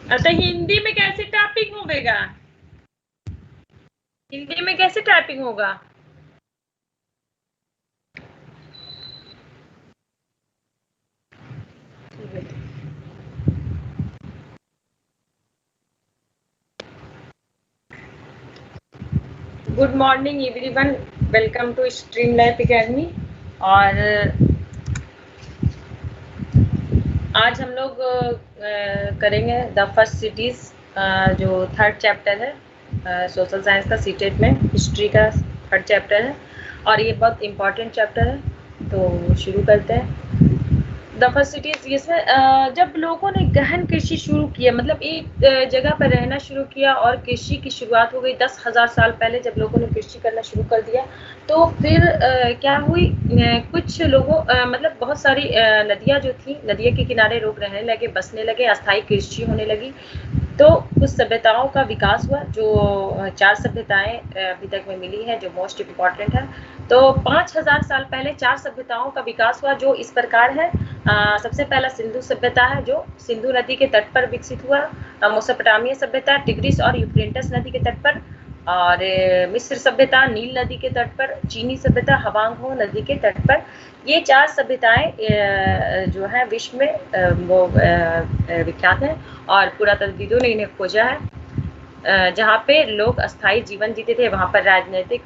अच्छा, हिंदी में कैसे टाइपिंग होगा? हिंदी में कैसे टाइपिंग होगा? Good morning everyone, welcome to Stream Life Academy. और आज हम लोग करेंगे द फर्स्ट सिटीज, जो थर्ड चैप्टर है सोशल साइंस का, सीटेट में हिस्ट्री का थर्ड चैप्टर है और ये बहुत इम्पोर्टेंट चैप्टर है। तो शुरू करते हैं। द फर्स्ट सिटीज, इसमें जब लोगों ने गहन कृषि शुरू किया, मतलब एक जगह पर रहना शुरू किया और कृषि की शुरुआत हो गई 10,000 साल पहले जब लोगों ने कृषि करना शुरू कर दिया। तो फिर क्या हुई, कुछ लोगों मतलब बहुत सारी नदियाँ जो थी, नदियों के किनारे लोग रहने लगे, बसने लगे, अस्थायी कृषि होने लगी। तो कुछ सभ्यताओं का विकास हुआ, जो 4 सभ्यताएं अभी तक में मिली हैं, जो मोस्ट इम्पॉर्टेंट है। तो 5,000 साल पहले 4 सभ्यताओं का विकास हुआ, जो इस प्रकार है। सबसे पहला सिंधु सभ्यता है, जो सिंधु नदी के तट पर विकसित हुआ। मेसोपोटामिया सभ्यता टिग्रिस और यूफ्रेटिस नदी के तट पर। और मिस्र सभ्यता नील नदी के तट पर। चीनी सभ्यता हवांग नदी के तट पर। ये 4 सभ्यताएं जो है विश्व में वो विख्यात है और पुरातत्वविदों ने इन्हें खोजा है। जहाँ पे लोग अस्थायी जीवन जीते थे, वहाँ पर राजनीतिक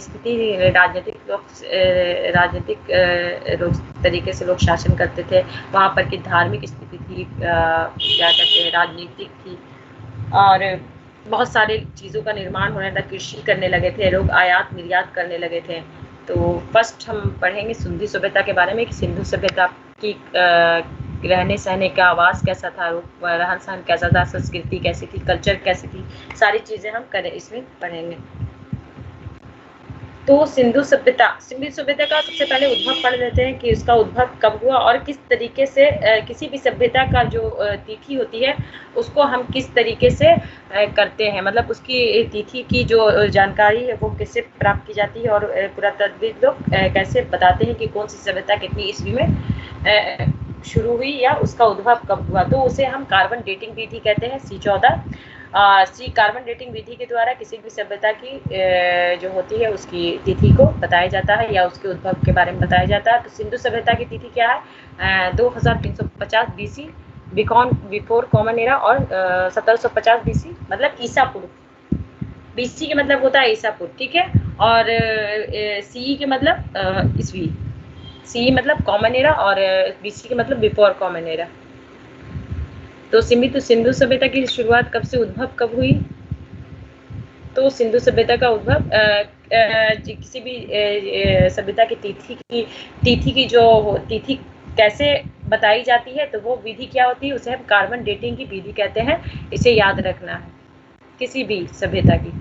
स्थिति, राजनीतिक तरीके से लोग शासन करते थे। वहाँ पर की धार्मिक स्थिति थी, क्या कहते हैं, राजनीतिक थी। और बहुत सारे चीज़ों का निर्माण होने लगा, कृषि करने लगे थे लोग, आयात निर्यात करने लगे थे। तो फर्स्ट हम पढ़ेंगे सिंधु सभ्यता के बारे में कि सिंधु सभ्यता की रहने सहने का आवास कैसा था, रहन सहन कैसा था, संस्कृति कैसी थी, कल्चर कैसी थी, सारी चीज़ें हम करें इसमें पढ़ेंगे। तो सिंधु सभ्यता का सबसे पहले उद्भव पढ़ लेते हैं कि उसका उद्भव कब हुआ और किस तरीके से किसी भी सभ्यता का जो तिथि होती है उसको हम किस तरीके से करते हैं, मतलब उसकी तिथि की जो जानकारी है वो कैसे प्राप्त की जाती है। और पुरातत्वविद लोग कैसे बताते हैं कि कौन सी सभ्यता कितनी ईस्वी में शुरू हुई या उसका उद्भव कब हुआ। तो उसे हम कार्बन डेटिंग विधि कहते हैं, C14। सी कार्बन डेटिंग विधि के द्वारा किसी भी सभ्यता की जो होती है उसकी तिथि को बताया जाता है या उसके उद्भव के बारे में बताया जाता है। तो सिंधु सभ्यता की तिथि क्या है, 2350 BC बिफोर कॉमन एरा और 1750 BC मतलब ईसा पूर्व। BC के मतलब होता है ईसा पूर्व, ठीक है। और CE के मतलब ईस्वी, CE मतलब कॉमन एरा और BC के मतलब बिफोर कॉमन एरा। तो सिंधु सभ्यता की शुरुआत कब से, उद्भव कब हुई? तो सिंधु सभ्यता का उद्भव किसी भी सभ्यता की तिथि की जो तिथि कैसे बताई जाती है, तो वो विधि क्या होती है, उसे हम कार्बन डेटिंग की विधि कहते हैं। इसे याद रखना है। किसी भी सभ्यता की,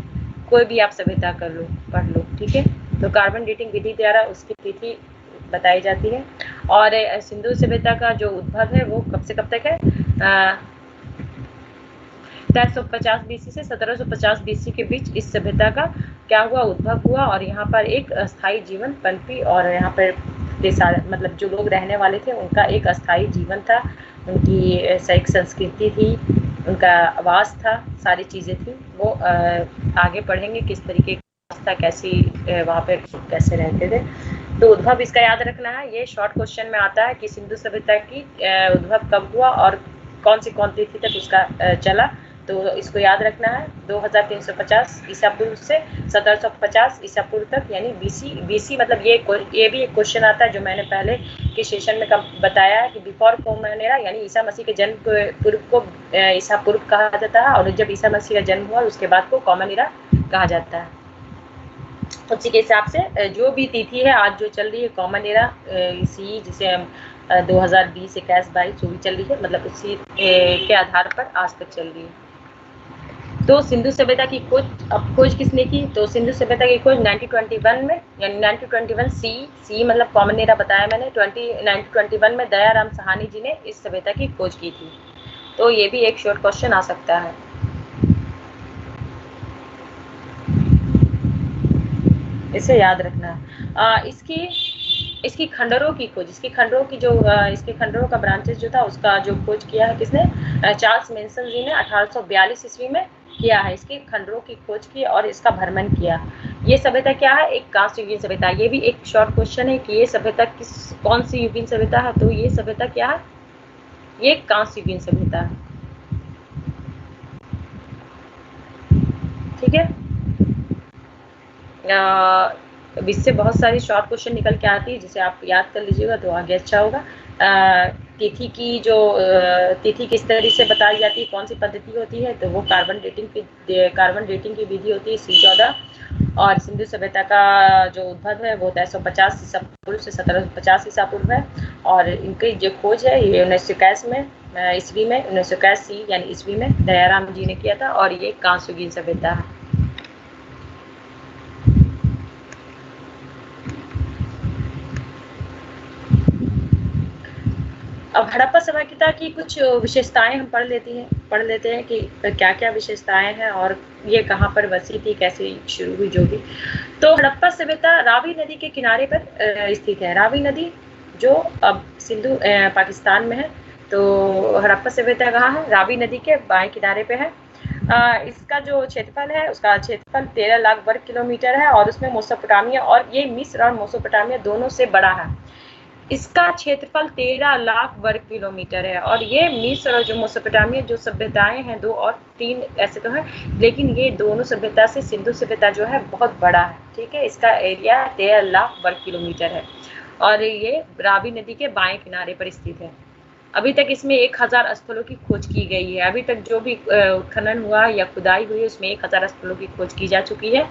कोई भी आप सभ्यता कर लो, पढ़ लो, ठीक है। तो कार्बन डेटिंग विधि द्वारा उसकी तिथि बताई जाती है। और सिंधु सभ्यता का जो उद्भव है वो कब से कब तक है, 1350 BC से 1750 BC के बीच इस सभ्यता का क्या हुआ, उद्भव हुआ। और यहाँ पर एक अस्थायी जीवन पनपी और यहाँ पर मतलब जो लोग रहने वाले थे उनका एक अस्थायी जीवन था, उनकी एक संस्कृति थी, उनका आवास था, सारी चीज़ें थी। वो आगे पढ़ेंगे किस तरीके की था, कैसी वहाँ पे कैसे रहते थे। तो उद्भव इसका याद रखना है, ये शॉर्ट क्वेश्चन में आता है कि सिंधु सभ्यता की उद्भव कब हुआ और कौन सी तिथि तक उसका चला। तो इसको याद रखना है, 2350 ईसा पूर्व से 1750 ईसा पूर्व तक, यानी BC मतलब ये भी एक क्वेश्चन आता है जो मैंने पहले के सेशन में बताया है कि बिफोर कॉमन एरा यानी ईसा मसीह के जन्म पूर्व को ईसा पूर्व कहा जाता है, और जब ईसा मसीह का जन्म हुआ उसके बाद को कॉमन एरा कहा जाता है। उसी के हिसाब से जो भी तिथि है आज जो चल रही है कॉमन एरा इसी जिसे हम 2020 21 22 जो भी चल रही है, मतलब उसी के आधार पर आज तक चल रही है। तो सिंधु सभ्यता की खोज किसने की? तो सिंधु सभ्यता की खोज 1921 में, यानी 1921 सी मतलब कॉमन एरा बताया मैंने, 1921 में दयाराम साहनी जी ने इस सभ्यता की खोज की थी। तो ये भी एक शॉर्ट क्वेश्चन आ सकता है। इसे याद रखना। इसकी इसकी खंडरों की खोज, इसकी खंडरों की जो इसके खंडरों का ब्रांचेस जो था उसका जो खोज किया है किसने, चार्ल्स मेंसन जी ने 1842 ईस्वी में किया है। इसके खंडरों की खोज की और इसका भ्रमण किया। ये सभ्यता क्या है, एक कांस्य युगीन सभ्यता। ये भी एक शॉर्ट क्वेश्चन है कि ये सभ्यता कौन सी युगीन सभ्यता है, तो ये सभ्यता क्या है, ये कांस्य युगीन सभ्यता है। ठीक है, इससे बहुत सारी शॉर्ट क्वेश्चन निकल के आती है, जिसे आप याद कर लीजिएगा तो आगे अच्छा होगा। तिथि की जो तिथि किस तरह से बताई जाती है, कौन सी पद्धति होती है, तो वो कार्बन डेटिंग की विधि होती है C14। और सिंधु सभ्यता का जो उद्भव है वो 1350 ईसा पूर्व से 1750 ईसा पूर्व है। और इनकी जो खोज है ये 1921 में ईस्वी में 1921 यानी ईस्वी में दयाराम जी ने किया था, और ये कांस्य युगीन सभ्यता है। अब हड़प्पा सभ्यता की कुछ विशेषताएं हम पढ़ लेते हैं कि क्या क्या विशेषताएं हैं और ये कहाँ पर बसी थी, कैसे शुरू हुई, जो भी। तो हड़प्पा सभ्यता रावी नदी के किनारे पर स्थित है। रावी नदी जो अब सिंधु पाकिस्तान में है, तो हड़प्पा सभ्यता कहाँ है, रावी नदी के बाएं किनारे पे है। इसका जो क्षेत्रफल है, उसका क्षेत्रफल 13 लाख वर्ग किलोमीटर है, और उसमें मेसोपोटामिया, और ये मिस्र और मेसोपोटामिया दोनों से बड़ा है। इसका क्षेत्रफल 13 लाख वर्ग किलोमीटर है, और ये मिस्र और जो मेसोपोटामिया जो सभ्यताएं हैं, 2 और 3 ऐसे तो है, लेकिन ये दोनों सभ्यता से सिंधु सभ्यता जो है बहुत बड़ा है। ठीक है, इसका एरिया 13 लाख वर्ग किलोमीटर है, और ये रावी नदी के बाएं किनारे पर स्थित है। अभी तक इसमें 1000 स्थलों की खोज की गई है। अभी तक जो भी उत्खनन हुआ या खुदाई हुई है उसमें 1000 स्थलों की खोज की जा चुकी है।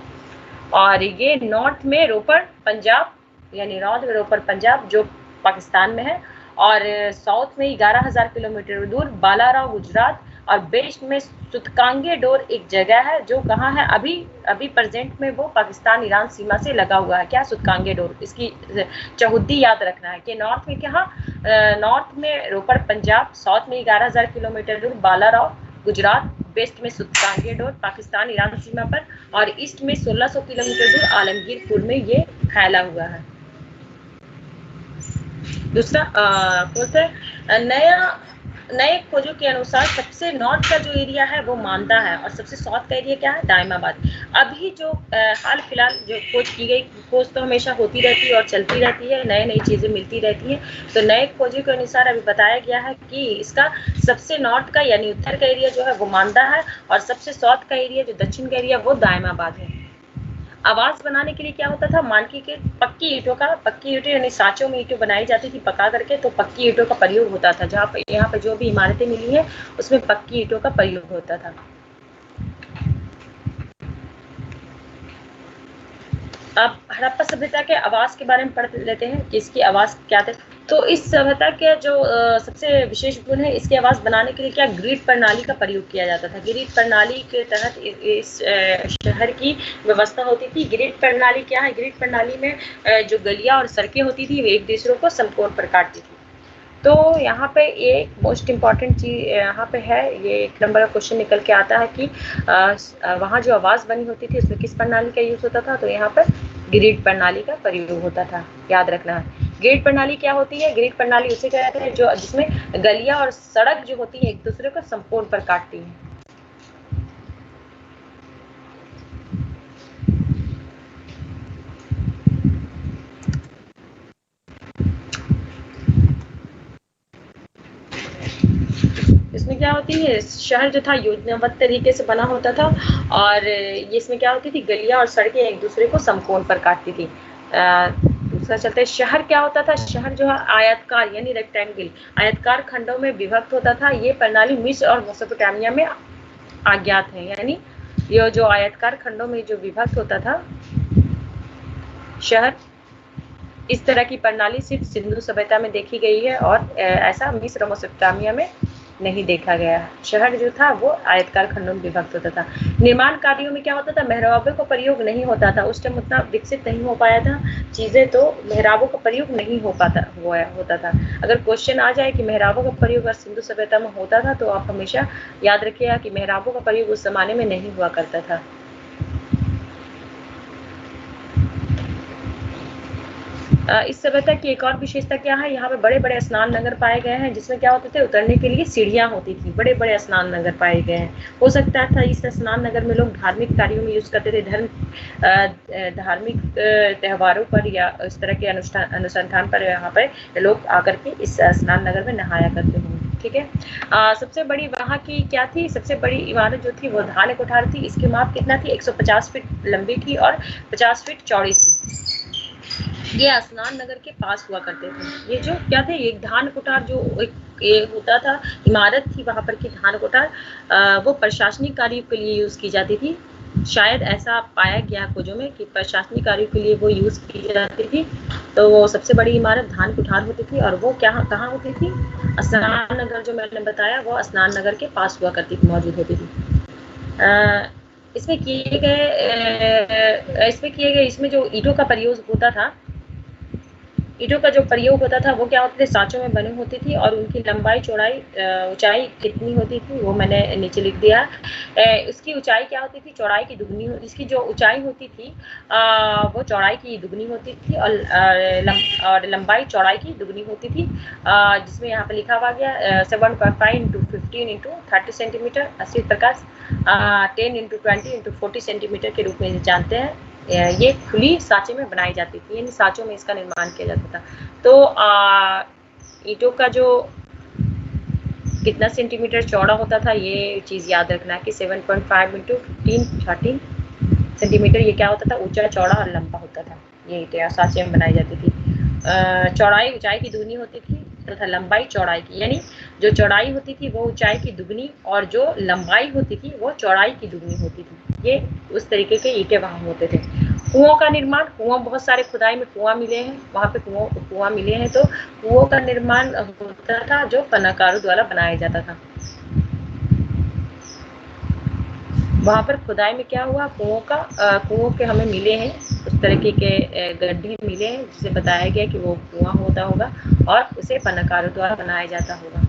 और ये नॉर्थ में रोपड़ पंजाब, यानी नॉर्थ में रोपड़ पंजाब जो पाकिस्तान में है, और साउथ में 11,000 किलोमीटर दूर बालाराव गुजरात, और वेस्ट में सुतकांगे डोर एक जगह है जो कहाँ है, अभी प्रेजेंट में वो पाकिस्तान ईरान सीमा से लगा हुआ है। क्या, सुतकांगे डोर, इसकी चहुद्दी याद रखना है कि नॉर्थ में क्या, नॉर्थ में रोपड़ पंजाब, साउथ में 11,000 किलोमीटर दूर बालाराव गुजरात, वेस्ट में सुतकांगे डोर पाकिस्तान ईरान सीमा पर, और ईस्ट में 1600 किलोमीटर दूर आलमगीरपुर में ये फैला हुआ है। दूसरा बोलते हैं नए खोजों के अनुसार सबसे नॉर्थ का जो एरिया है वो मानदा है, और सबसे साउथ का एरिया क्या है, दायमाबाद। अभी जो हाल फिलहाल जो खोज की गई, खोज तो हमेशा होती रहती है और चलती रहती है, नई नई चीजें मिलती रहती हैं। तो नए खोजों के अनुसार अभी बताया गया है कि इसका सबसे नॉर्थ का यानी उत्तर का एरिया जो है वो मानदा है, और सबसे साउथ का एरिया जो दक्षिण का एरिया वो दायमाबाद है। आवास बनाने के लिए क्या होता था, मानकी के पक्की ईंटों यानी सांचों में ईंटें बनाई जाती थी पका करके, तो पक्की ईंटों का प्रयोग होता था। जहाँ पे यहाँ पे जो भी इमारतें मिली है उसमें पक्की ईंटों का प्रयोग होता था। अब हड़प्पा सभ्यता के आवास के बारे में पढ़ लेते हैं कि इसकी आवास क्या थे। तो इस सभ्यता के जो सबसे विशेष गुण है, इसके आवास बनाने के लिए क्या, ग्रिड प्रणाली का प्रयोग किया जाता था। ग्रिड प्रणाली के तहत इस शहर की व्यवस्था होती थी। ग्रिड प्रणाली क्या है, ग्रिड प्रणाली में जो गलियां और सड़कें होती थी वे एक दूसरे को समकोण पर काटती थी। तो यहाँ पे एक मोस्ट इम्पॉर्टेंट चीज यहाँ पे है, ये 1 नंबर का क्वेश्चन निकल के आता है कि वहाँ जो आवास बनी होती थी उसमें किस प्रणाली का यूज होता था, तो यहाँ पर ग्रिड प्रणाली का प्रयोग होता था, याद रखना है। ग्रिड प्रणाली क्या होती है, ग्रिड प्रणाली उसे कहते हैं जो जिसमें गलियां और सड़क जो होती है एक दूसरे को समकोण पर काटती है। इसमें क्या होती है, शहर जो था योजनाबद्ध तरीके से बना होता था, और इसमें क्या होती थी, गलियां और सड़कें एक दूसरे को समकोण पर काटती थी। दूसरा चलता है, शहर क्या होता था, शहर जो है आयतकार यानी रेक्टेंगल, आयतकार खंडों में विभक्त होता था। ये प्रणाली मिस्र और मेसोपोटामिया में अज्ञात है, यानी ये जो आयतकार खंडों में जो विभक्त होता था शहर, इस तरह की प्रणाली सिर्फ सिंधु सभ्यता में देखी गई है, और ऐसा मिस्र और मेसोपोटामिया में नहीं देखा गया। शहर जो था वो आयतकार खंडों में विभक्त होता था। निर्माण कार्यों में क्या होता था, मेहराबों का प्रयोग नहीं होता था, उस टाइम उतना विकसित नहीं हो पाया था चीजें, तो मेहराबों का प्रयोग नहीं होता था। अगर क्वेश्चन आ जाए कि मेहराबों का प्रयोग अगर सिंधु सभ्यता में होता था, तो आप हमेशा याद रखिएगा कि मेहराबों का प्रयोग उस जमाने में नहीं हुआ करता था। इस सभ्यता की एक और विशेषता क्या है, यहाँ पे बड़े बड़े स्नान नगर पाए गए हैं, जिसमें क्या होते थे, उतरने के लिए सीढ़ियाँ होती थी। बड़े बड़े स्नान नगर पाए गए हैं। हो सकता था इस स्नान नगर में लोग धार्मिक कार्यों में यूज करते थे, धार्मिक त्योहारों पर या इस तरह के अनुसंधान पर यहाँ पर लोग आकर के इस स्नान नगर में नहाया करते होंगे। ठीक है। सबसे बड़ी वहाँ की क्या थी, सबसे बड़ी इमारत जो थी वो धान्य कोठार थी। इसकी माप कितना थी, 150 फीट लंबी थी और 50 फीट चौड़ी थी। ये स्नान नगर के पास हुआ करते थे। ये जो क्या थे, एक धान कोठार जो एक होता था, इमारत थी वहां पर की धान कोठार, वो प्रशासनिक कार्यों के लिए यूज की जाती थी। शायद ऐसा पाया गया खोजों में कि प्रशासनिक कार्यों के लिए वो यूज की जाती थी। तो वो सबसे बड़ी इमारत धान कोठार होती थी, और वो कहाँ होती थी, स्नान नगर जो मैंने बताया वो स्नान नगर के पास हुआ करती थी, मौजूद होती थी। इसमें किए गए इसमें जो ईंटों का प्रयोग होता था, ईंटों का जो प्रयोग होता था वो क्या होते थे, सांचों में बनी होती थी, और उनकी लंबाई चौड़ाई ऊंचाई कितनी होती थी वो मैंने नीचे लिख दिया। इसकी ऊंचाई क्या होती थी, चौड़ाई की दुगनी, इसकी जो ऊंचाई होती थी वो चौड़ाई की दुगनी होती थी, और लंबाई चौड़ाई की दुगनी होती थी, जिसमें यहाँ पे लिखा हुआ गया 7.5 इंटू 15 इंटू 30 सेंटीमीटर, 80 प्रकाश 10 इंटू 20 इंटू 40 सेंटीमीटर के रूप में जानते हैं। ये खुली सांचे में बनाई जाती थी, यानी सांचों में इसका निर्माण किया जाता था। तो ईंटों का जो कितना सेंटीमीटर चौड़ा होता था, ये चीज याद रखना कि 7.5 इंटू 15 सेंटीमीटर ये क्या होता था, ऊंचा चौड़ा और लंबा होता था। ये ईंटें सांचे में बनाई जाती थी। चौड़ाई ऊंचाई की दुगनी होती थी तथा लंबाई चौड़ाई की, यानी जो चौड़ाई होती थी वो ऊंचाई की दुगनी, और जो लंबाई होती थी वो चौड़ाई की दुगनी होती थी। ये उस तरीके के ईंटें वहां होते थे। कुओं का निर्माण, कुआं बहुत सारे खुदाई में कुआं मिले हैं, वहां पे कुआं मिले हैं, तो कुओं का निर्माण होता था जो पन्नाकारों द्वारा बनाया जाता था। वहां पर खुदाई में क्या हुआ, कुओं के हमें मिले हैं, उस तरीके के गड्ढे मिले हैं, जिसे बताया गया कि वो कुआं होता होगा और उसे पन्नाकारों द्वारा बनाया जाता होगा।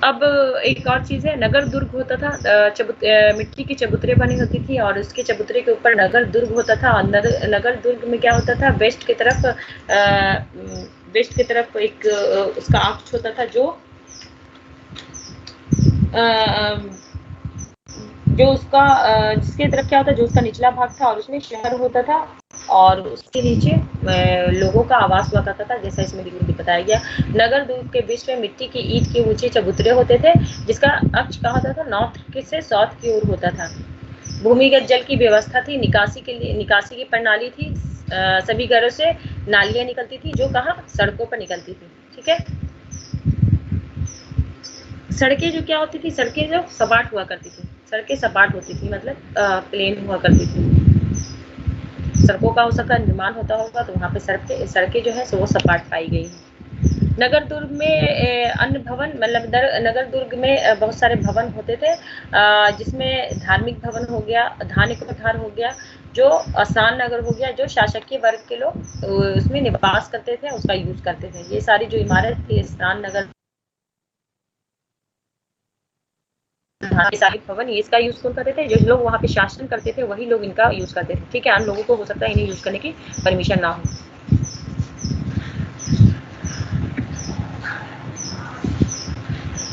अब एक और चीज है, नगर दुर्ग होता था, मिट्टी की चबूतरे बनी होती थी, और उसके चबूतरे के ऊपर नगर दुर्ग होता था। और नगर दुर्ग में क्या होता था, वेस्ट की तरफ एक उसका आर्च होता था, जो उसका जिसके तरफ क्या होता, जो उसका निचला भाग था, और उसमें शहर होता था, और उसके नीचे लोगों का आवास हुआ करता था, जैसा इसमें बताया गया। नगर दुर्ग के बीच में मिट्टी की ईंट के ऊंचे चबूतरे होते थे, जिसका अक्ष कहा होता था नॉर्थ से साउथ की ओर होता था। भूमिगत जल की व्यवस्था थी, निकासी की प्रणाली थी। सभी घरों से नालियां निकलती थी, जो कहाँ, सड़कों पर निकलती थी। ठीक है। सड़कें जो क्या होती थी, सड़कें जो सपाट हुआ करती थी, सड़कें सपाट होती थी, मतलब प्लेन हुआ करती थी। सड़कों का हो सका निर्माण होता होगा, तो वहाँ पे सड़कें जो है वो सपाट पाई गई। नगर दुर्ग में अन्य भवन, मतलब नगर दुर्ग में बहुत सारे भवन होते थे, जिसमें धार्मिक भवन हो गया, धान्य कोठार हो गया, जो स्नान नगर हो गया, जो शासकीय वर्ग के लोग उसमें निवास करते थे, उसका यूज करते थे। ये सारी जो इमारत थी, स्नान नगर, साहिब भवन, ये इसका यूज करते थे। जो लोग वहाँ पे शासन करते थे वही लोग इनका यूज करते थे। ठीक है, आम लोगों को हो सकता है इन्हें यूज करने की परमिशन ना हो।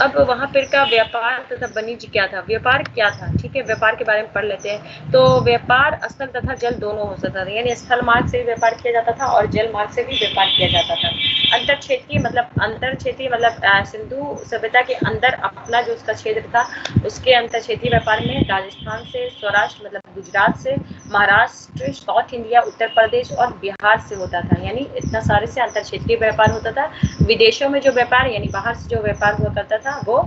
अब वहाँ पर का व्यापार तथा वाणिज्य क्या था, व्यापार क्या था। ठीक है, व्यापार के बारे में पढ़ लेते हैं। तो व्यापार स्थल तथा जल दोनों हो सकता था, यानी स्थल मार्ग से भी व्यापार किया जाता था और जल मार्ग से भी व्यापार किया जाता था। अंतर क्षेत्रीय मतलब सिंधु सभ्यता के अंदर अपना जो उसका क्षेत्र था, उसके अंतर क्षेत्रीय व्यापार में राजस्थान से, सौराष्ट्र मतलब गुजरात से, महाराष्ट्र, साउथ इंडिया, उत्तर प्रदेश और बिहार से होता था। यानी इतना सारे से अंतर क्षेत्रीय व्यापार होता था। विदेशों में जो व्यापार, यानी बाहर से जो व्यापार हुआ करता था, वो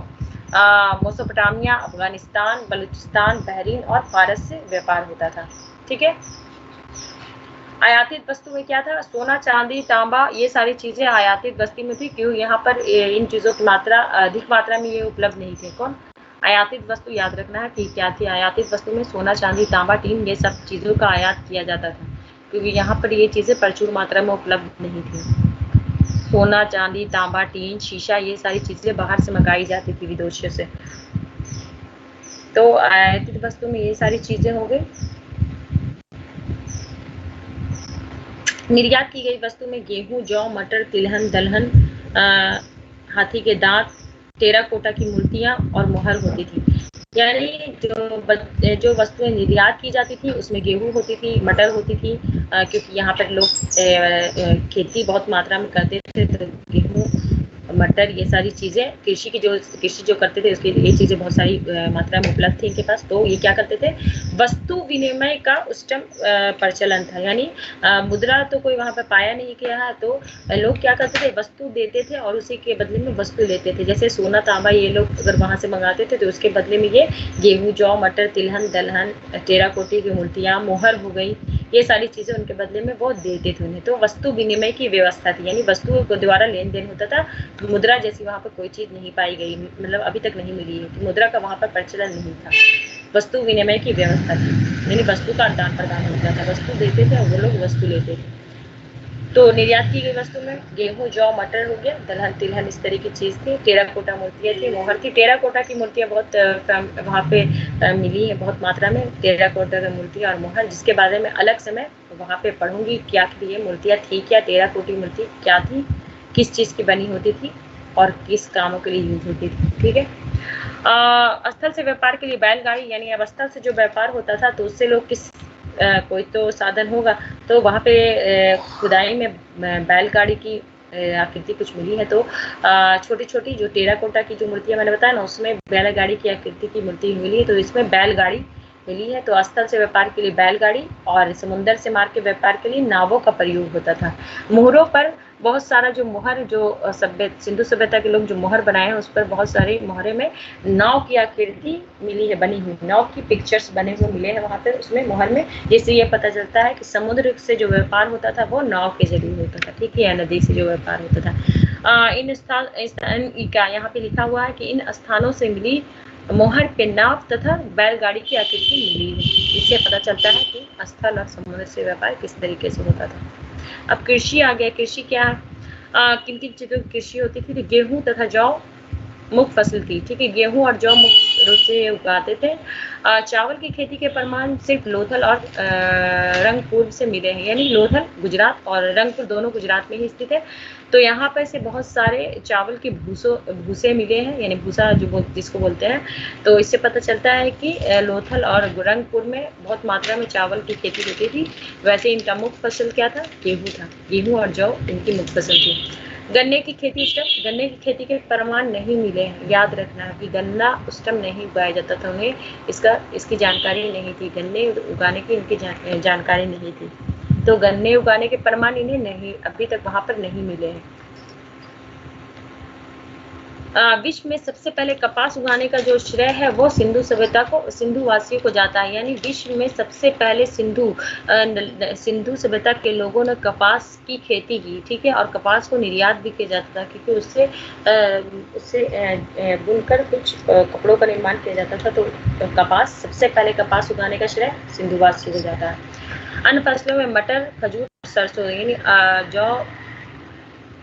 मेसोपोटामिया, अफगानिस्तान, बलूचिस्तान, बहरीन और फारस से व्यापार होता था। ठीक है। आयातित वस्तु में क्या था, सोना, चांदी, तांबा, ये सारी चीजें आयातित वस्तु में थी, क्यों यहाँ पर इन चीजों की मात्रा अधिक मात्रा में ये उपलब्ध नहीं थे। कौन, आयातित वस्तु याद रखना है कि क्या थी। आयातित वस्तु में सोना, चांदी, तांबा, टीन, ये सब चीजों का आयात किया जाता था, क्योंकि यहाँ पर ये चीजें प्रचुर मात्रा में उपलब्ध नहीं थी। सोना, चांदी, तांबा, टीन, शीशा, ये सारी चीजें बाहर से मंगाई जाती थी, विदेशों से। तो आयातित वस्तु में ये सारी चीजें हो गई। निर्यात की गई वस्तु में गेहूं, जौ, मटर, तिलहन, दलहन, हाथी के दांत, टेराकोटा की मूर्तियां और मोहर होती थी। यानी जो वस्तुएं निर्यात की जाती थी उसमें गेहूं होती थी, मटर होती थी, क्योंकि यहाँ पर लोग खेती बहुत मात्रा में करते थे, तो गेहूं, मटर, ये सारी चीजें कृषि जो करते थे उसके लिए ये चीजें बहुत सारी मात्रा में उपलब्ध थी इनके पास। तो ये क्या करते थे, वस्तु विनिमय का उस टाइम प्रचलन था। यानी मुद्रा तो कोई वहां पर पाया नहीं गया है, तो लोग क्या करते थे, वस्तु देते थे और उसी के बदले में वस्तु लेते थे। जैसे सोना, तांबा ये लोग अगर वहां से मंगाते थे तो उसके बदले में ये गेहूं, जौ, मटर, तिलहन, दलहन, टेराकोटी की मूर्तियां, मोहर हो गई, ये सारी चीजें उनके बदले में वो देते थे उन्हें। तो वस्तु विनिमय की व्यवस्था थी, यानी वस्तुओं के द्वारा लेन देन होता था। मुद्रा जैसी वहां पर कोई चीज नहीं पाई गई, मतलब अभी तक नहीं मिली है कि मुद्रा का वहां पर प्रचलन नहीं था। वस्तु विनिमय की व्यवस्था थी, यानी वस्तु का आदान प्रदान होता था, वस्तु देते थे और वो लोग वस्तु लेते थे। तो निर्यात की गई वस्तु में गेहूं, जौ, मटर हो गया, दलहन, तिलहन, इस तरह की चीज थी। टेराकोटा मूर्तियां थी, मोहर थी। टेराकोटा की मूर्तियां बहुत वहाँ पे मिली है बहुत मात्रा में, टेराकोटा की मूर्ति और मोहर, जिसके बारे में अलग से मैं वहाँ पे पढ़ूंगी क्या ये मूर्तियां थी क्या, टेराकोटी मूर्ति क्या थी, किस चीज की बनी होती थी और किस कामों के लिए यूज होती थी। ठीक है। स्थल से व्यापार के लिए बैलगाड़ी, यानी अब स्थल से जो व्यापार होता था तो उससे लोग किस कोई तो साधन होगा, तो वहाँ पे खुदाई में बैलगाड़ी की आकृति कुछ मिली है। तो छोटी छोटी जो टेराकोटा की जो मूर्तियां मैंने बताया ना, उसमें बैलगाड़ी की आकृति की मूर्ति मिली है, तो इसमें बैलगाड़ी मिली है। तो स्थल से व्यापार के लिए बैलगाड़ी और समुद्र से मार्ग के व्यापार के लिए नावों का प्रयोग होता था। मोहरों पर बहुत सारा जो मोहर, जो सिंधु सभ्यता के लोग जो मोहर बनाए हैं, उस पर बहुत सारे मोहरे में नाव की आकृति मिली है, बनी हुई नाव की पिक्चर्स बने हुए मिले हैं वहां पे उसमें मोहर में, जिससे ये पता चलता है कि समुद्र से जो व्यापार होता था वो नाव के जरिए होता था। ठीक है, नदी से जो व्यापार होता था। इन स्थान यहाँ पे लिखा हुआ है कि इन स्थानों से मिली मोहर पे नाव तथा बैलगाड़ी की आकृति मिली है। इससे पता चलता है कि स्थल और समुद्र से व्यापार किस तरीके से होता था। अब कृषि आ गया। कृषि क्या है, किन किन चीजों की कृषि होती थी, तो गेहूं तथा जौ मुख्य फसल थी। ठीक है, गेहूं और जौ मुख्य रूप से उगाते थे। चावल की खेती के प्रमाण सिर्फ लोथल और रंगपुर से मिले हैं, यानी लोथल गुजरात और रंगपुर दोनों गुजरात में ही स्थित है। तो यहाँ पर से बहुत सारे चावल के भूसे मिले हैं, यानी भूसा जिसको बोलते हैं। तो इससे पता चलता है कि लोथल और रंगपुर में बहुत मात्रा में चावल की खेती होती थी। वैसे इनका मुख्य फसल क्या था, गेहूं था। गेहूं और जौ इनकी मुख्य फसल थी। गन्ने की खेती, उस टाइम गन्ने की खेती के प्रमाण नहीं मिले हैं। याद रखना कि गन्ना उस टाइम नहीं उगाया जाता था, उन्हें इसकी जानकारी नहीं थी, गन्ने उगाने की इनकी जानकारी नहीं थी। तो गन्ने उगाने के प्रमाण इन्हें नहीं, अभी तक वहां पर नहीं मिले हैं। विश्व में सबसे पहले कपास उगाने का जो श्रेय है वो सिंधु सभ्यता को, सिंधु वासियों को जाता है। यानी विश्व में सबसे पहले सिंधु सभ्यता के लोगों ने कपास की खेती की। ठीक है, और कपास को निर्यात भी किया जाता था, क्योंकि उससे बुनकर कुछ कपड़ों का निर्माण किया जाता था। तो कपास, सबसे पहले कपास उगाने का श्रेय सिंधु वासियों को जाता है। अन्य फसलों में मटर, खजूर, सरसों, यानी जौ,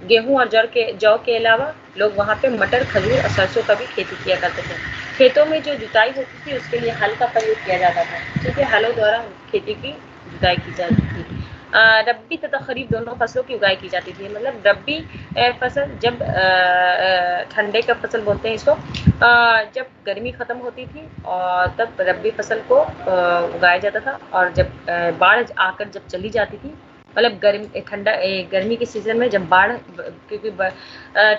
गेहूं और जौ के अलावा लोग वहाँ पे मटर, खजूर और सरसों का भी खेती किया करते थे। खेतों में जो जुताई होती थी उसके लिए हल का प्रयोग किया जाता था। ठीक है, हलों द्वारा खेती की जुताई की जाती थी। रब्बी तथा खरीफ दोनों फसलों की उगाई की जाती थी। मतलब रब्बी फसल जब ठंडे का फसल बोलते हैं इसको, जब गर्मी खत्म होती थी और तब रब्बी फसल को उगाया जाता था। और जब बाढ़ आकर जब चली जाती थी, मतलब गर्मी के सीजन में जब बाढ़, क्योंकि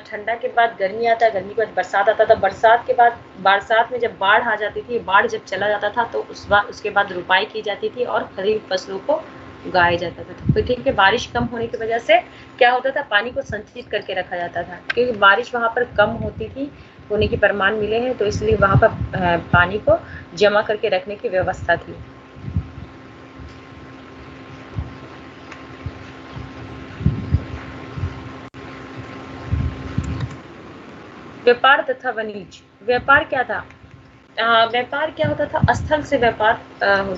ठंडा के बाद गर्मी आता है, गर्मी के बाद बरसात आता था, बरसात में जब बाढ़ आ जाती थी, बाढ़ जब चला जाता था तो उसके बाद रुपाई की जाती थी और खरीफ फसलों को उगाया जाता था। तो ठीक है, बारिश कम होने की वजह से क्या होता था, पानी को संचित करके रखा जाता था, क्योंकि बारिश वहाँ पर कम होती थी, होने के प्रमाण मिले हैं, तो इसलिए वहाँ पर पानी को जमा करके रखने की व्यवस्था थी। व्यापार तथा वाणिज्य। व्यापार क्या था, व्यापार क्या होता था, स्थल से व्यापार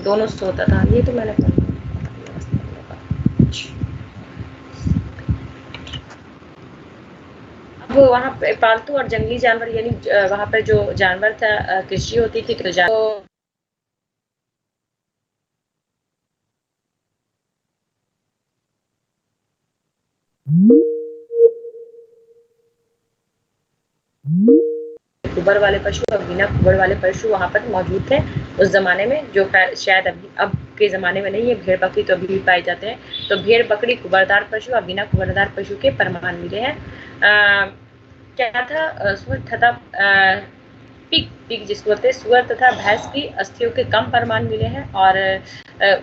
दोनों से होता था। ये तो मैंने अब वहाँ पे पालतू और जंगली जानवर यानी वहाँ पर जो जानवर था, कृषि होती थी तो कुबर वाले पशु और बिना कुबर वाले पशु वहाँ पर मौजूद थे उस जमाने में, जो शायद अभी अब के ज़माने में नहीं है। भेड़ बकरी तो अभी भी पाए जाते हैं। तो भेड़ बकरी कुबरदार पशु और बिना कुबरदार पशु के प्रमाण मिले हैं। क्या था, सुअर तथा पिग जिसको बोलते हैं, सुअर तथा भैंस की अस्थियों के कम प्रमाण मिले हैं। और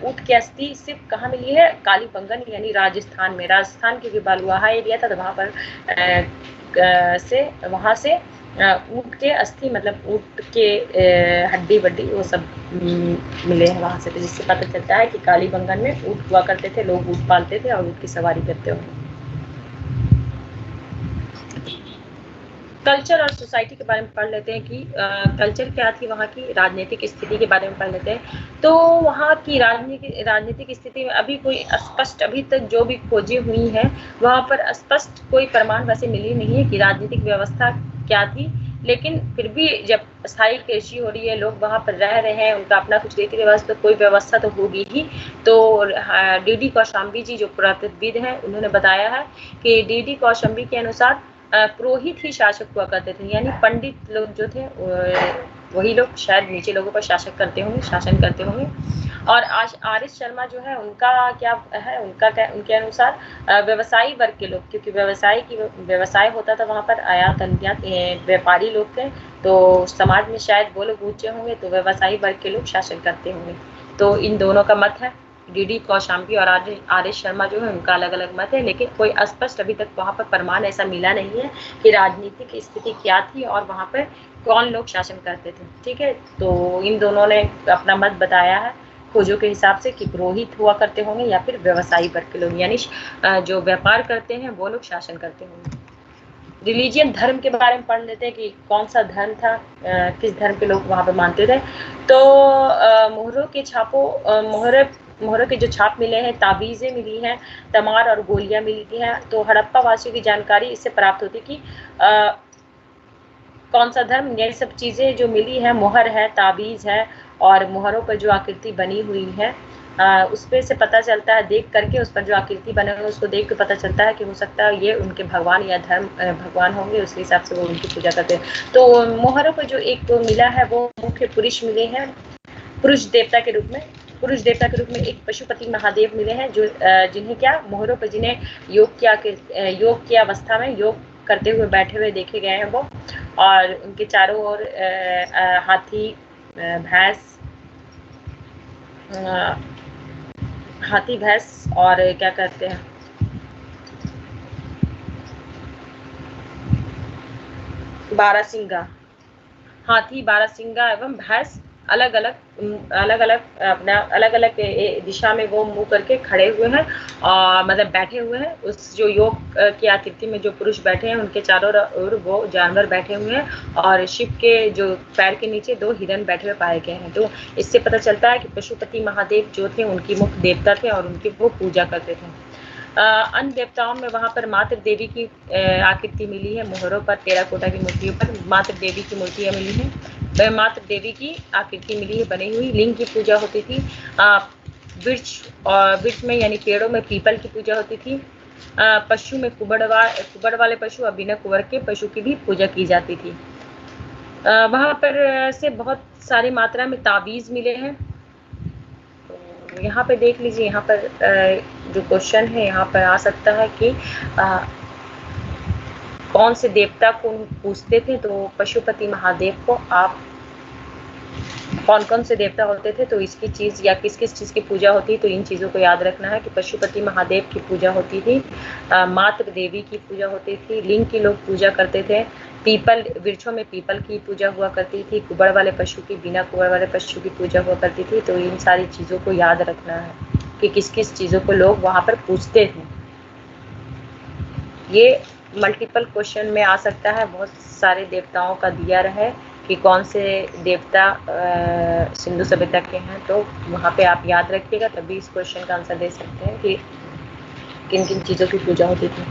ऊँट की अस्थि सिर्फ कहाँ मिली है, कालीबंगन यानी राजस्थान में। राजस्थान क्योंकि बलुआहा एरिया था तो वहाँ पर वहाँ से ऊँट के अस्थि मतलब ऊँट के हड्डी बड्डी वो सब मिले हैं वहाँ से। तो जिससे पता चलता है कि कालीबंगन में ऊँट हुआ करते थे, लोग ऊँट पालते थे और ऊँट की सवारी करते होंगे। कल्चर और सोसाइटी के बारे में पढ़ लेते हैं कि कल्चर क्या थी, वहाँ की राजनीतिक स्थिति के बारे में पढ़ लेते हैं। तो वहाँ की राजनीतिक स्थिति में अभी कोई स्पष्ट, अभी तक जो भी खोजें हुई हैं वहाँ पर स्पष्ट कोई प्रमाण वैसे मिली नहीं है कि राजनीतिक व्यवस्था क्या थी। लेकिन फिर भी जब स्थायी कृषि हो रही है, लोग वहाँ पर रह रहे हैं, उनका अपना कुछ रीति रिवाज, तो कोई व्यवस्था तो होगी ही। तो डी.डी. कौशाम्बी जी जो पुरातत्वविद हैं उन्होंने बताया है कि डी.डी. कौशाम्बी के अनुसार पुरोहित ही शासक हुआ करते थे, यानी पंडित लोग जो थे वही लोग शायद नीचे लोगों पर शासन करते होंगे। और आर.एस. शर्मा जो है उनका क्या है, उनके अनुसार व्यवसायी वर्ग के लोग, क्योंकि व्यवसाय होता था वहाँ पर, आयात निर्यात व्यापारी लोग थे, तो समाज में शायद वो लोग ऊंचे होंगे, तो व्यवसायी वर्ग के लोग शासन करते होंगे। तो इन दोनों का मत है। डी.डी. कौशाम्बी और आर.एस. शर्मा जो है उनका अलग अलग मत है, लेकिन कोई स्पष्ट अभी तक वहाँ पर प्रमाण ऐसा मिला नहीं है कि राजनीतिक स्थिति क्या थी और वहाँ पर कौन लोग शासन करते थे। ठीक है, तो इन दोनों ने अपना मत बताया है खोजों के हिसाब से कि पुरोहित हुआ करते होंगे या फिर व्यवसायी वर्ग के लोग, यानी जो व्यापार करते हैं वो लोग शासन करते होंगे। रिलीजियन, धर्म के बारे में पढ़ लेते हैं कि कौन सा धर्म था, किस धर्म के लोग वहाँ पे मानते थे। तो मोहरों के मोहरों के जो छाप मिले हैं, ताबीज़ें मिली हैं, तमार और गोलियां मिली हैं। तो हड़प्पा वासियों की जानकारी इससे प्राप्त होती कि कौन सा धर्म, ये सब चीज़ें जो मिली है, मोहर है, ताबीज़ है और मोहरों पर जो आकृति बनी हुई है उस पे से पता चलता है, देख करके उस पर जो आकृति बने हुए उसको देख के पता चलता है कि हो सकता है ये उनके भगवान या धर्म भगवान होंगे, उसके हिसाब से वो उनकी पूजा करते हैं। तो मोहरों पर जो एक मिला है वो मुख्य पुरुष मिले हैं, पुरुष देवता के रूप में एक पशुपति महादेव मिले हैं, जो जिन्हें क्या मोहरों पर जिन्हें योग की अवस्था में योग करते हुए बैठे हुए देखे गए हैं वो। और उनके चारों ओर हाथी भैंस और क्या कहते हैं, बारहसिंगा, हाथी, बारहसिंगा एवं भैंस अलग अलग अपना दिशा में वो मुंह करके खड़े हुए हैं और मतलब बैठे हुए हैं। उस जो योग की आकृति में जो पुरुष बैठे हैं उनके चारों ओर वो जानवर बैठे हुए हैं और शिव के जो पैर के नीचे 2 हिरन बैठे हुए पाए गए हैं। तो इससे पता चलता है कि पशुपति महादेव जो थे उनकी मुख्य देवता थे और उनकी वो पूजा करते थे। अन्य देवताओं में वहाँ पर मातृ देवी की आकृति मिली है, मोहरों पर टेराकोटा की मूर्तियों पर मातृ देवी की मूर्तियाँ मिली हैं, मातृ देवी की आकृति मिली है बनी हुई। लिंग की पूजा होती थी, वृक्ष में यानी पेड़ों में पीपल की पूजा होती थी। पशु में कुबड़ वाले पशु और बिना कुबर के पशु की भी पूजा की जाती थी। वहाँ पर से बहुत सारी मात्रा में ताबीज़ मिले हैं। यहाँ पे देख लीजिए, यहाँ पर जो क्वेश्चन है यहाँ पर आ सकता है कि कौन से देवता को पूजते थे। तो पशुपति महादेव को आप कौन से देवता होते थे, तो इसकी चीज़ या किस चीज़ की पूजा होती है, तो इन चीज़ों को याद रखना है कि पशुपति महादेव की पूजा होती थी, मातृ देवी की पूजा होती थी, लिंग की लोग पूजा करते थे, पीपल वृक्षों में पीपल की पूजा हुआ करती थी, कुबड़ वाले पशु की, बिना कुबड़ वाले पशु की पूजा हुआ करती थी। तो इन सारी चीज़ों को याद रखना है कि किस चीज़ों को लोग वहाँ पर पूजते थे। ये मल्टीपल क्वेश्चन में आ सकता है, बहुत सारे देवताओं का दिया रहे कि कौन से देवता सिंधु सभ्यता के हैं, तो वहाँ पे आप याद रखिएगा, तभी इस क्वेश्चन का आंसर दे सकते हैं कि किन किन चीज़ों की पूजा होती थी।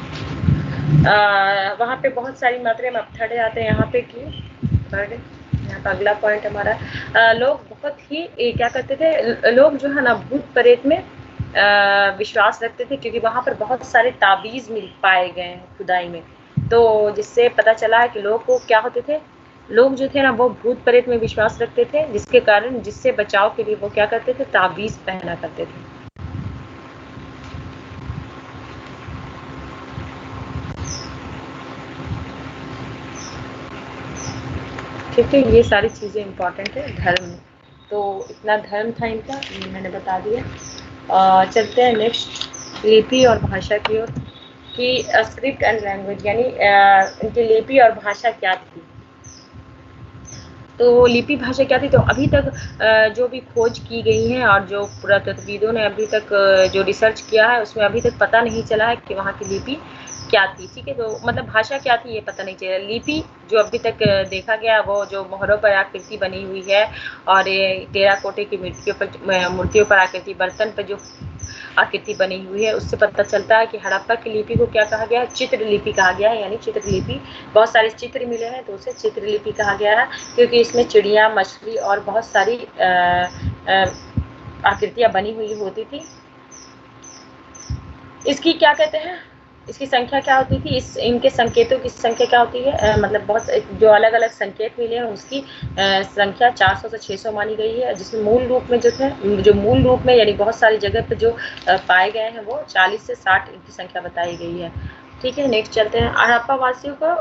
वहाँ पे बहुत सारी मात्रा में अब थर्ड आते हैं यहाँ पे कि थर्ड यहाँ का अगला पॉइंट हमारा लोग बहुत ही क्या करते थे, लोग जो है ना भूत प्रेत में विश्वास रखते थे, क्योंकि वहाँ पर बहुत सारे ताबीज मिल पाए गए हैं खुदाई में। तो जिससे पता चला है कि लोग को क्या होते थे, लोग जो थे ना वो भूत प्रेत में विश्वास रखते थे, जिसके कारण जिससे बचाव के लिए वो क्या करते थे, ताबीज पहना करते थे। ठीक है, ये सारी चीजें इंपॉर्टेंट है धर्म में। तो इतना धर्म था इनका, मैंने बता दिया। चलते हैं नेक्स्ट लिपि और भाषा की ओर कि स्क्रिप्ट एंड लैंग्वेज, यानी इनकी लिपि और भाषा क्या थी। तो लिपि भाषा क्या थी, तो अभी तक जो भी खोज की गई है और जो पुरातत्वविदों ने अभी तक जो रिसर्च किया है उसमें अभी तक पता नहीं चला है कि वहाँ की लिपि क्या थी। ठीक है, तो मतलब भाषा क्या थी ये पता नहीं चला। लिपि जो अभी तक देखा गया वो जो मोहरों पर आकृति बनी हुई है और टेराकोटे की मूर्तियों पर आकृति, बर्तन पर जो आकृति बनी हुई है, उससे पता चलता है कि हड़प्पा की लिपि को क्या कहा गया है, चित्रलिपि कहा गया है। यानी चित्रलिपि, बहुत सारे चित्र मिले हैं तो उसे चित्रलिपि कहा गया है, क्योंकि इसमें चिड़िया, मछली और बहुत सारी आकृतियां बनी हुई होती थी। इसकी क्या कहते हैं, इसकी संख्या क्या होती थी, इनके संकेतों की संख्या क्या होती है, मतलब बहुत जो अलग अलग संकेत मिले हैं उसकी संख्या 400 से 600 मानी गई है, जिसमें मूल रूप में जो मूल रूप में यानी बहुत सारी जगह पे जो पाए गए हैं वो 40 से 60 इनकी संख्या बताई गई है। ठीक है, नेक्स्ट चलते हैं। हड़प्पा वासियों को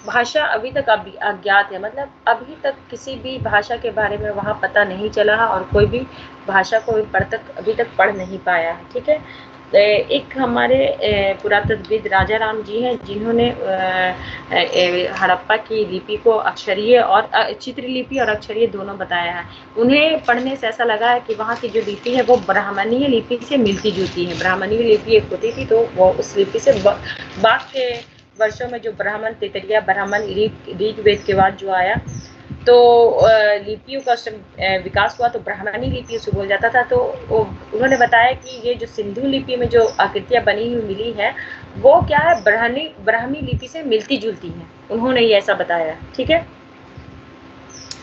भाषा अभी तक अज्ञात है, मतलब अभी तक किसी भी भाषा के बारे में वहाँ पता नहीं चला और कोई भी भाषा को अभी तक पढ़ नहीं पाया है। ठीक है, एक हमारे पुरातत्वविद राजा राम जी हैं, जिन्होंने हड़प्पा की लिपि को अक्षरीय और चित्रलिपि और अक्षरीय दोनों बताया है। उन्हें पढ़ने से ऐसा लगा है कि वहाँ की जो लिपि है वो ब्राह्मणीय लिपि से मिलती जुलती है। ब्राह्मणीय लिपि एक होती थी, तो वो उस लिपि से बाकी के वर्षों में जो ब्राह्मण, तैतरीय ब्राह्मण, ऋग्वेद के बाद जो आया, तो लिपियों का विकास हुआ तो ब्राह्मणी लिपि से बोल जाता था। तो उन्होंने बताया कि ये जो सिंधु लिपि में जो आकृतियां बनी हुई मिली है वो क्या है, ब्राह्मी लिपि से मिलती जुलती है। उन्होंने ये ऐसा बताया। ठीक है,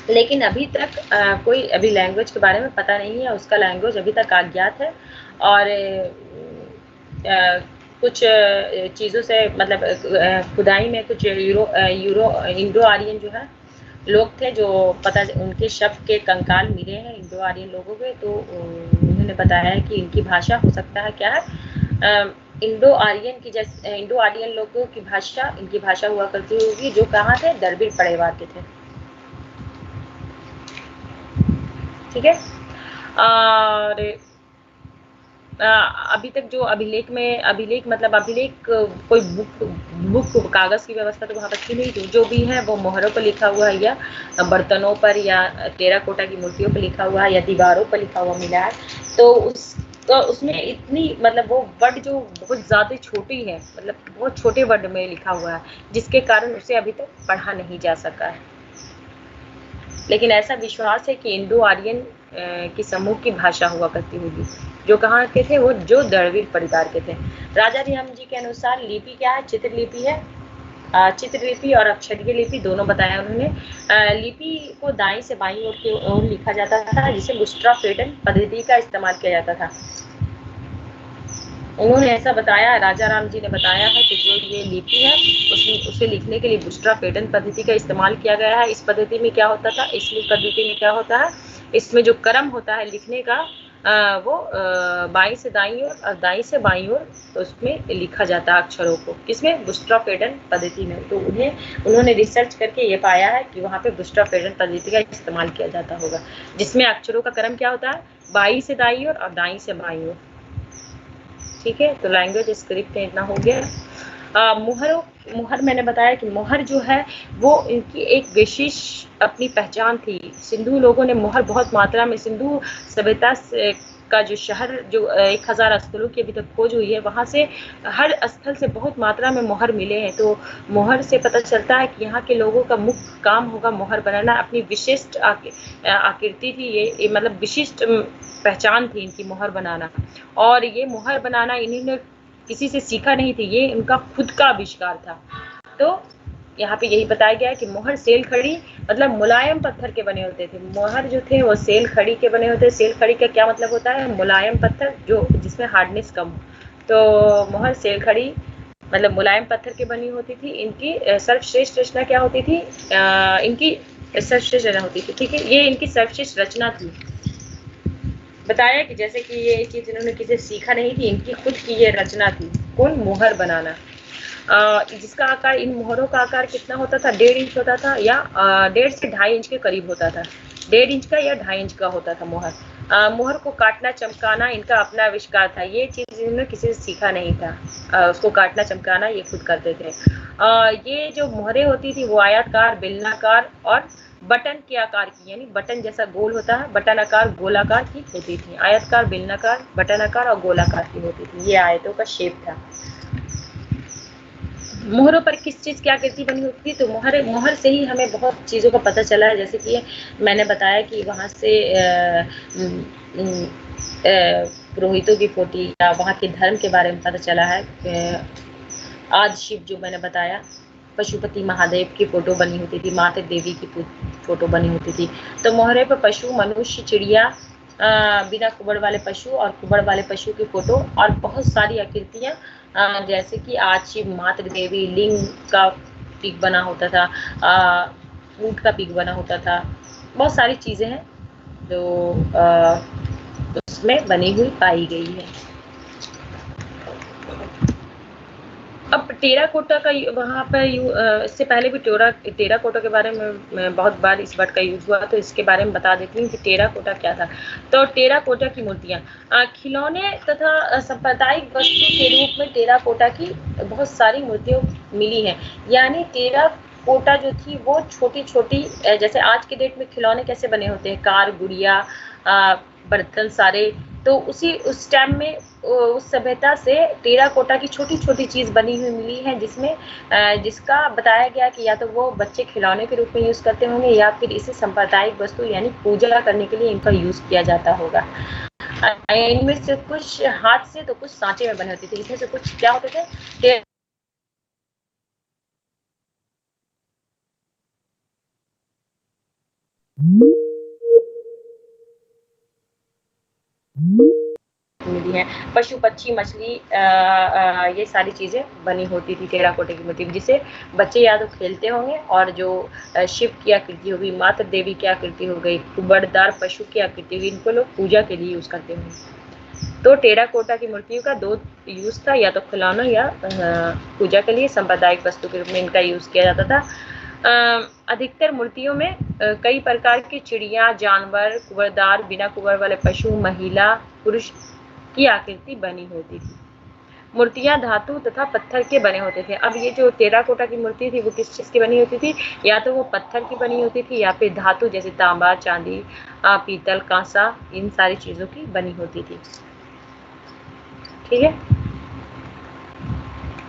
लेकिन अभी तक कोई अभी लैंग्वेज के बारे में पता नहीं है, उसका लैंग्वेज अभी तक अज्ञात है। और कुछ चीज़ों से मतलब खुदाई में कुछ इंडो आर्यन जो है लोग थे, जो पता उनके शव के कंकाल मिले हैं इंडो आर्यन लोगों के। तो उन्होंने बताया है कि इनकी भाषा हो सकता है क्या है, इंडो आर्यन की, जैसे इंडो आर्यन लोगों की भाषा, इनकी भाषा हुआ करती होगी, जो कहाँ थे, द्रविड़ परिवार के थे। ठीक है, और अभी तक जो अभिलेख कोई बुक कागज की व्यवस्था तो वहाँ पर थी नहीं, जो भी है वो मोहरों पर लिखा हुआ है या बर्तनों पर या टेराकोटा की मूर्तियों पर लिखा हुआ है या दीवारों पर लिखा हुआ मिला है। तो उसमें इतनी मतलब वो वर्ड जो बहुत ज़्यादा छोटी है, मतलब बहुत छोटे वर्ड में लिखा हुआ है, जिसके कारण उसे अभी तक पढ़ा नहीं जा सका है। लेकिन ऐसा विश्वास है कि इंडो आर्यन की समूह की भाषा हुआ करती होगी, जो कहाँ के थे, वो जो द्रविड़ परिवार के थे। राजा राम जी के अनुसार लिपि क्या है, चित्रलिपि है। चित्रलिपि और अक्षरीय लिपि दोनों बताया उन्होंने। लिपि को दाईं से बाईं ओर की ओर लिखा जाता था, जिसे बुस्ट्राफेडन पद्धति का इस्तेमाल किया जाता था। उन्होंने ऐसा बताया, राजा राम जी ने बताया है कि जो ये लिपि है उसे लिखने के लिए बुस्ट्राफेडन पद्धति का इस्तेमाल किया गया है। इस पद्धति में क्या होता था, इस पद्धति में क्या होता है, इसमें जो क्रम होता है लिखने का वो बाईं से दाईं ओर और दाईं से बाईं ओर उसमें लिखा जाता है अक्षरों को, किसमें, बुस्ट्राफेडन पद्धति में। तो उन्होंने रिसर्च करके ये पाया है कि वहाँ पे बुस्ट्राफेडन पद्धति का इस्तेमाल किया जाता होगा, जिसमें अक्षरों का क्रम क्या होता है, बाईं से दाईं ओर और दाईं से बाईं ओर। ठीक है, तो लैंग्वेज स्क्रिप्ट में इतना हो गया। मुहर मैंने बताया कि मुहर जो है वो इनकी एक विशेष अपनी पहचान थी। सिंधु लोगों ने मुहर बहुत मात्रा में, सिंधु सभ्यता का जो शहर जो 1000 स्थलों की अभी तक खोज हुई है, वहाँ से हर स्थल से बहुत मात्रा में मुहर मिले हैं। तो मुहर से पता चलता है कि यहाँ के लोगों का मुख्य काम होगा मुहर बनाना। अपनी विशिष्ट आकृति थी ये मतलब विशिष्ट पहचान थी इनकी मुहर बनाना। और ये मुहर बनाना इन्होंने किसी से सीखा नहीं थी, ये उनका खुद का आविष्कार था। तो यहाँ पे यही बताया गया है कि मोहर सेल खड़ी मतलब मुलायम पत्थर के बने होते थे। मोहर जो थे वो सेल खड़ी के बने होते। सेल खड़ी का क्या मतलब होता है? मुलायम पत्थर जो जिसमें हार्डनेस कम हो। तो मोहर सेल खड़ी मतलब मुलायम पत्थर की बनी होती थी। इनकी सर्वश्रेष्ठ रचना क्या होती थी? इनकी सर्वश्रेष्ठ रचना होती थी। ठीक है, ये इनकी सर्वश्रेष्ठ रचना थी। बताया कि जैसे कि ये चीज इन्होंने किसी सीखा नहीं थी, इनकी खुद की ये रचना थी। कौन? मोहर बनाना। जिसका आकार, इन मोहरों का आकार कितना होता था? 1.5 इंच होता था या 1.5 से 2.5 इंच के करीब होता था। 1.5 इंच का या 2.5 इंच का होता था मोहर। मोहर को काटना चमकाना इनका अपना आविष्कार था। ये चीज इन्होंने किसी से सीखा नहीं था। उसको काटना चमकाना ये खुद करते थे। ये जो मोहरें होती थी वो आयताकार, बेलनाकार और बटन के आकार की, यानी बटन जैसा गोल होता है, बटन आकार, गोलाकार की होती थी। आयताकार, बेलनाकार, बटन आकार और गोलाकार की होती थी। ये आयतों का शेप था। मोहरों पर किस चीज की आकृति बनी होती थी? तो मोहर से ही हमें बहुत चीजों का पता चला है। जैसे कि मैंने बताया कि वहां से पुरोहितों की फोटो या वहां के धर्म के बारे में पता चला है। आदि शिव जो मैंने बताया, पशुपति महादेव की फोटो बनी होती थी, माता देवी की फोटो बनी होती थी। तो मोहरे पर पशु, मनुष्य, चिड़िया, बिना कुबड़ वाले पशु और कुबड़ वाले पशु की फोटो और बहुत सारी आकृतियां, जैसे कि आज शिव, माता देवी, लिंग का पिक बना होता था, ऊंट का पिक बना होता था। बहुत सारी चीजें हैं जो उसमें बनी हुई पाई गई है। अब टेराकोटा का वहाँ पर इससे पहले भी टेराकोटा के बारे में बहुत बार इस वर्ड का यूज हुआ, तो इसके बारे में बता देती हूँ कि टेराकोटा क्या था। तो टेराकोटा की मूर्तियाँ खिलौने तथा सांप्रदायिक वस्तु के रूप में टेराकोटा की बहुत सारी मूर्तियाँ मिली हैं। यानी टेराकोटा जो थी वो छोटी छोटी, जैसे आज के डेट में खिलौने कैसे बने होते हैं, कार, गुड़िया, बर्तन सारे, तो उस टाइम में उस सभ्यता से टेराकोटा की छोटी छोटी चीज बनी हुई मिली है, जिसका बताया गया कि या तो वो बच्चे खिलौने के रूप में यूज करते होंगे या फिर इसे सांप्रदायिक वस्तु यानी पूजा करने के लिए इनका यूज किया जाता होगा। इनमें से कुछ हाथ से तो कुछ सांचे में बने होते थे। इसमें से कुछ क्या होते थे? मिली है। पशु, पक्षी, मछली, ये सारी चीजें बनी होती थी टेराकोटा की मूर्ति, जिसे बच्चे या तो खेलते होंगे, और जो शिव की आकृति हो गई, माता देवी की आकृति हो गई, कुबड़दार पशु की आकृति हुई, इनको लोग पूजा के लिए यूज करते होंगे। तो टेराकोटा की मूर्तियों का 2 यूज था, या तो खिलौना या पूजा के लिए सांप्रदायिक वस्तु के रूप में इनका यूज किया जाता था। अधिकतर मूर्तियों में कई प्रकार की चिड़िया, जानवर, कुबड़दार, बिना कुबड़ वाले पशु, महिला, पुरुष की आकृति बनी होती थी। मूर्तियां धातु तथा पत्थर के बने होते थे। अब ये जो टेराकोटा की मूर्ति थी वो किस चीज की बनी होती थी? या तो वो पत्थर की बनी होती थी या फिर धातु जैसे तांबा, चांदी, पीतल, कांसा, इन सारी चीजों की बनी होती थी। ठीक है,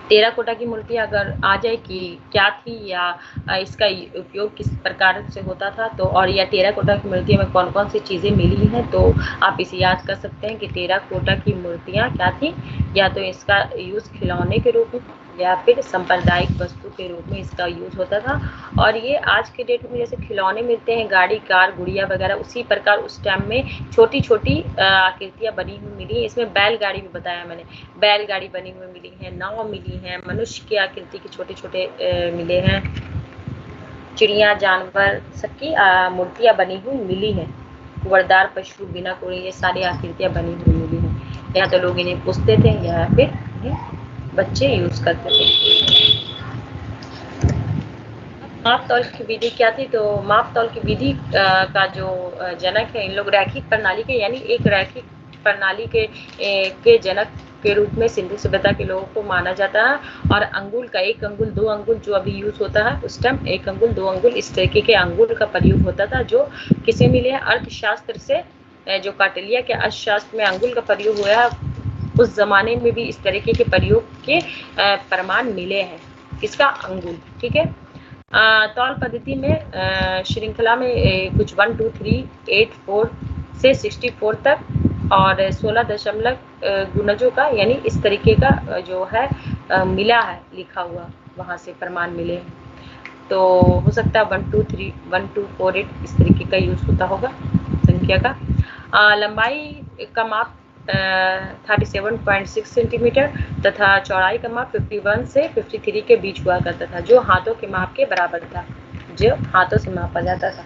टेराकोटा की मूर्ति अगर आ जाए कि क्या थी या इसका उपयोग किस प्रकार से होता था, तो और या टेराकोटा की मूर्ति में कौन कौन सी चीज़ें मिली हैं, तो आप इसे याद कर सकते हैं कि टेराकोटा की मूर्तियाँ क्या थी। या तो इसका यूज़ खिलौने के रूप में या फिर सांप्रदायिक वस्तु के रूप में इसका यूज होता था। और ये आज के डेट में जैसे खिलौने मिलते हैं, गाड़ी, कार, गुड़िया वगैरह, उसी प्रकार उस टाइम में छोटी छोटी आकृतियाँ बनी हुई मिली। इसमें बैलगाड़ी भी बताया मैंने, बैलगाड़ी बनी हुई मिली है, नाव मिली है, मनुष्य की आकृति के छोटे छोटे मिले हैं, चिड़िया, जानवर सबकी मूर्तियाँ बनी हुई मिली हैं। कुबड़दार पशु, बिना कुबड़े, ये सारी आकृतियाँ बनी हुई मिली हैं। या तो लोग इन्हें पूछते थे या फिर बच्चे यूज करते थे। माप तौल की विधि क्या थी? तो माप तौल की विधि का जो जनक है, इन लोग रैखिक प्रणाली के, यानी एक रैखिक प्रणाली के जनक के रूप में सिंधु सभ्यता के लोगों को माना जाता है। और अंगुल का 1 अंगुल 2 अंगुल जो अभी यूज होता है, उस टाइम 1 अंगुल 2 अंगुल इस तरीके के अंगुल का प्रयोग होता था, जो किसे मिले हैं? अर्थशास्त्र से, जो कौटिल्य के अर्थशास्त्र में अंगुल का प्रयोग हुआ है, उस जमाने में भी इस तरीके के प्रयोग के प्रमाण मिले हैं। किसका? अंगुल। ठीक है, तौल पद्धति में श्रृंखला में कुछ 1 2 3 8 4 से 64 तक और 16 दशमलव गुणजों का यानी इस तरीके का जो है मिला है लिखा हुआ, वहाँ से प्रमाण मिले हैं। तो हो सकता है 1 2 3 1 2 4 8 इस तरीके का यूज होता होगा संख्या का। लंबाई का माप 37.6 सेंटीमीटर तथा चौड़ाई का माप 51 से 53 के बीच हुआ करता था, जो हाथों के माप के बराबर था, जो हाथों से मापा जाता था।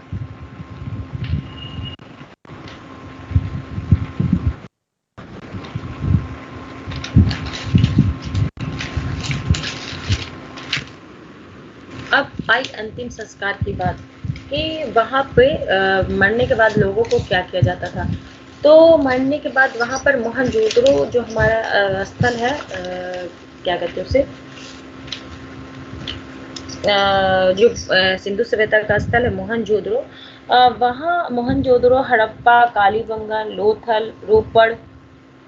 अब आई अंतिम संस्कार की बात कि वहाँ पे मरने के बाद लोगों को क्या किया जाता था। तो मरने के बाद वहाँ पर मोहनजोदड़ो जो हमारा स्थल है, क्या कहते हैं उसे, जो सिंधु सभ्यता का स्थल है मोहनजोदड़ो, वहाँ मोहनजोदड़ो, हड़प्पा, कालीबंगन, लोथल, रोपड़,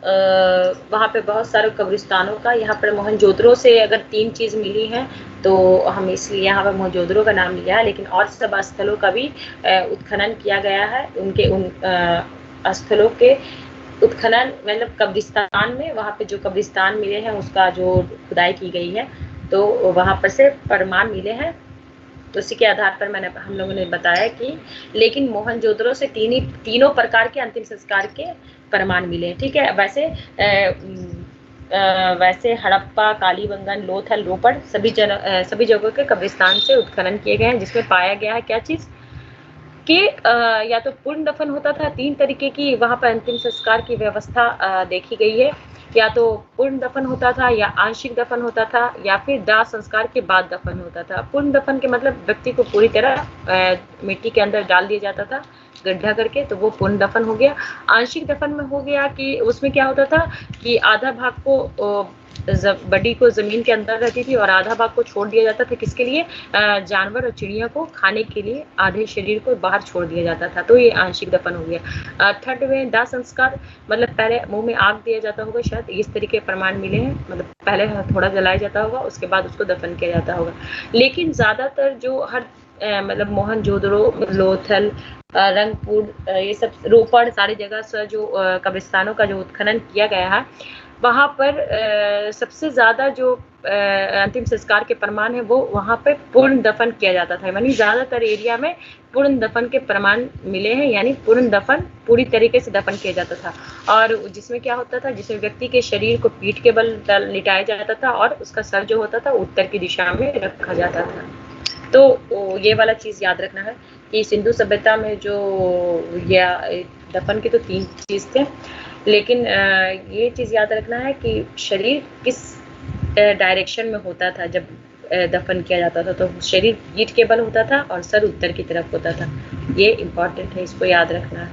वहाँ पे बहुत सारे कब्रिस्तानों का, यहाँ पर मोहनजोदड़ो से अगर 3 चीज़ मिली हैं तो हम इसलिए यहाँ पर मोहनजोदड़ो का नाम लिया है, लेकिन और सब स्थलों का भी उत्खनन किया गया है। उनके उन स्थलों के उत्खनन मतलब कब्रिस्तान में, वहाँ पे जो कब्रिस्तान मिले हैं उसका जो खुदाई की गई है, तो वहाँ पर से प्रमाण मिले हैं। तो उसी के आधार पर हम लोगों ने बताया कि लेकिन मोहनजोदड़ो से तीनों प्रकार के अंतिम संस्कार के प्रमाण मिले। ठीक है, वैसे हड़प्पा, कालीबंगन, लोथल, रोपड़ सभी जगहों के कब्रिस्तान से उत्खनन किए गए हैं, जिसमें पाया गया है क्या चीज कि या तो पूर्ण दफन होता था, 3 तरीके की वहाँ पर अंतिम संस्कार की व्यवस्था देखी गई है, या तो पूर्ण दफन होता था, या आंशिक दफन होता था, या फिर दाह संस्कार के बाद दफन होता था। पूर्ण दफन के मतलब व्यक्ति को पूरी तरह मिट्टी के अंदर डाल दिया जाता था गड्ढा करके, तो वो पूर्ण दफन हो गया। आंशिक दफन में हो गया कि उसमें क्या होता था कि आधा भाग को बॉडी को जमीन के अंदर रहती थी और आधा भाग को छोड़ दिया जाता था, किसके लिए, जानवर और चिड़िया को खाने के लिए आधे शरीर को बाहर छोड़ दिया जाता था, तो ये आंशिक दफन हो गया। थर्ड में दाह संस्कार, मतलब पहले मुंह में आग दिया जाता होगा, शायद इस तरीके प्रमाण मिले हैं, मतलब पहले थोड़ा जलाया जाता होगा, उसके बाद उसको दफन किया जाता होगा। लेकिन ज्यादातर जो मतलब मोहनजोदड़ो, लोथल, रंगपुर, ये सब रोपड़, सारी जगह से जो कब्रिस्तानों का जो उत्खनन किया गया है, वहाँ पर सबसे ज्यादा जो अंतिम संस्कार के प्रमाण है वो वहाँ पे पूर्ण दफन किया जाता था, यानी ज्यादातर एरिया में पूर्ण दफन के प्रमाण मिले हैं, यानी पूर्ण दफन पूरी तरीके से दफन किया जाता था। और जिसमें क्या होता था, जिसमें व्यक्ति के शरीर को पीठ के बल लिटाया जाता था और उसका सर जो होता था उत्तर की दिशा में रखा जाता था। तो ये वाला चीज याद रखना है कि सिंधु सभ्यता में जो या दफन के तो 3 चीज थे, लेकिन ये चीज याद रखना है कि शरीर किस डायरेक्शन में होता था जब दफन किया जाता था, तो शरीर पीठ के बल होता था और सर उत्तर की तरफ होता था। ये इम्पोर्टेंट है, इसको याद रखना है।